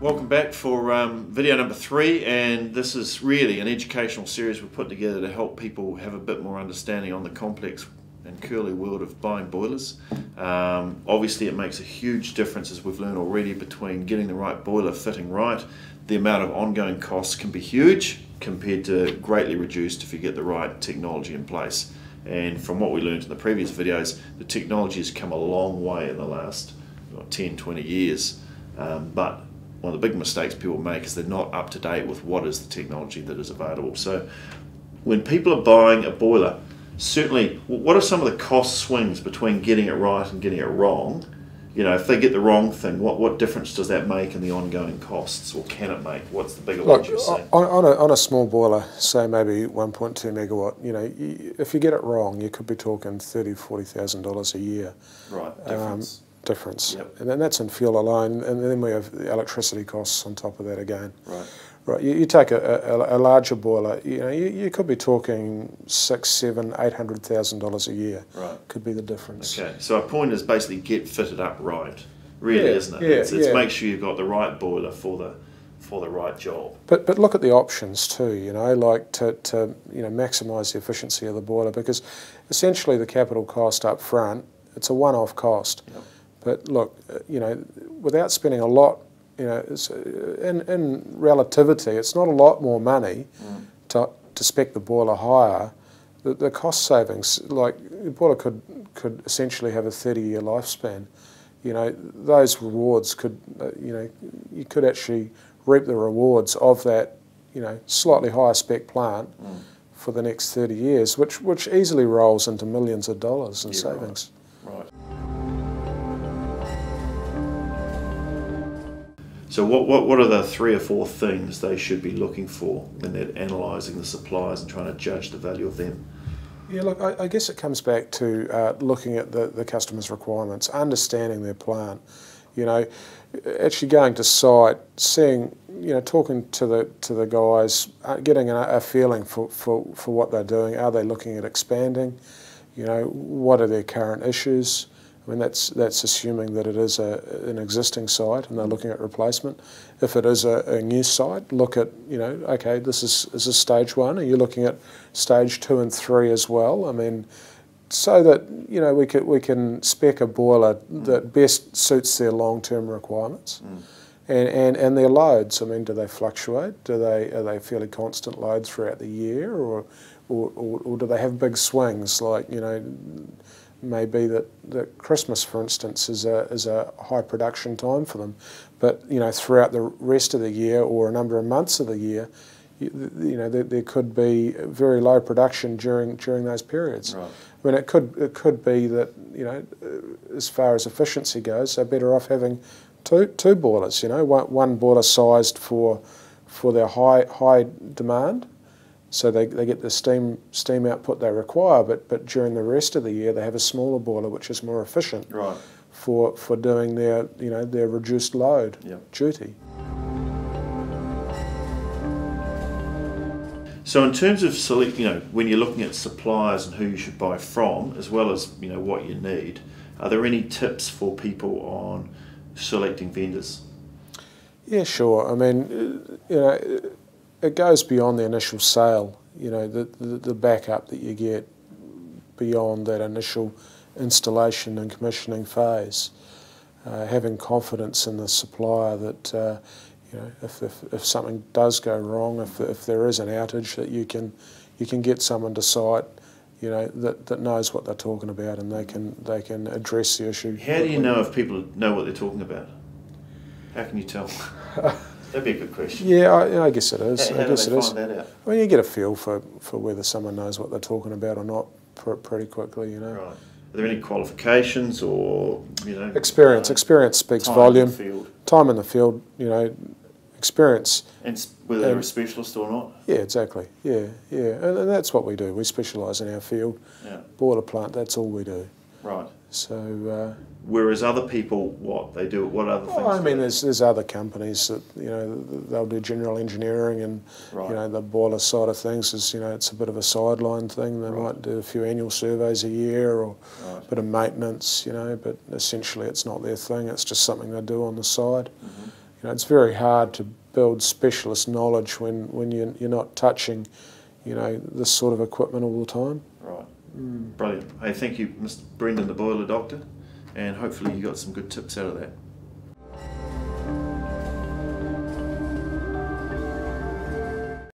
Welcome back for video number 3, and this is really an educational series we've put together to help people have a bit more understanding on the complex and curly world of buying boilers. Obviously it makes a huge difference, as we've learned already, between getting the right boiler fitting right. The amount of ongoing costs can be huge compared to greatly reduced if you get the right technology in place. And from what we learned in the previous videos, the technology has come a long way in the last 10-20 years, but one of the big mistakes people make is they're not up to date with what is the technology that is available. So when people are buying a boiler, certainly what are some of the cost swings between getting it right and getting it wrong? You know, if they get the wrong thing, what difference does that make in the ongoing costs, or can it make? What's the bigger ones you're seeing? On a small boiler, say maybe 1.2 megawatt, you know, if you get it wrong, you could be talking $30,000–$40,000 a year. Right, difference. Yep. And then that's in fuel alone, and then we have the electricity costs on top of that again. Right. You take a larger boiler, you know, you could be talking $600,000, $700,000, $800,000 a year. Right. Could be the difference. Okay, so our point is basically get fitted up right, really, isn't it? It's make sure you've got the right boiler for the right job. But look at the options too, you know, like to maximise the efficiency of the boiler, because essentially the capital cost up front, it's a one-off cost. Yep. But look, you know, without spending a lot, you know, in relativity, it's not a lot more money to spec the boiler higher. The cost savings, like the boiler could essentially have a 30-year lifespan. You know, those rewards could, you know, you could actually reap the rewards of that, you know, slightly higher spec plant for the next 30 years, which easily rolls into millions of dollars in savings. Right. So what are the 3 or 4 things they should be looking for when they're analysing the suppliers and trying to judge the value of them? Yeah, look, I guess it comes back to looking at the customer's requirements, understanding their plant. You know, actually going to site, seeing, you know, talking to the guys, getting a feeling for what they're doing. Are they looking at expanding? You know, what are their current issues? I mean, that's assuming that it is an existing site and they're looking at replacement. If it is a new site, look at, you know, okay, this is stage 1. Are you looking at stage 2 and 3 as well? I mean, so that, you know, we can spec a boiler that best suits their long-term requirements and their loads. I mean, do they fluctuate? Are they fairly constant loads throughout the year, or do they have big swings? Like, you know, maybe that Christmas, for instance, is a high production time for them, but, you know, throughout the rest of the year or a number of months of the year, you know, there could be very low production during those periods. Right. I mean, it could be that, you know, as far as efficiency goes, they're better off having two boilers. You know, one boiler sized for their high demand, so they get the steam output they require, but during the rest of the year they have a smaller boiler which is more efficient for doing their, you know, their reduced load duty. So in terms of you know, when you're looking at suppliers and who you should buy from, as well as, you know, what you need, are there any tips for people on selecting vendors? Yeah, sure. I mean, you know, it goes beyond the initial sale, you know, the backup that you get beyond that initial installation and commissioning phase. Having confidence in the supplier that, you know, if something does go wrong, if there is an outage, that you can get someone to site, you know, that knows what they're talking about, and they can address the issue. How do you know if people know what they're talking about? How can you tell? That'd be a good question. Yeah, I guess it is. How do they find that out? Well, you get a feel for whether someone knows what they're talking about or not pretty quickly, you know. Right. Are there any qualifications or, you know... Experience speaks volume. Time in the field, you know, experience. And whether they're a specialist or not? Yeah, exactly. Yeah. And that's what we do. We specialise in our field. Yeah. Boiler plant, that's all we do. Right. So... whereas other people, what other things? I mean, there's other companies that, you know, they'll do general engineering, and you know, the boiler side of things is, you know, it's a bit of a sideline thing. They might do a few annual surveys a year or a bit of maintenance, you know, but essentially it's not their thing. It's just something they do on the side. it's very hard to build specialist knowledge when you're not touching, this sort of equipment all the time. Right. Brilliant. Hey, thank you, Mr. Brendan, the boiler doctor, and hopefully you got some good tips out of that.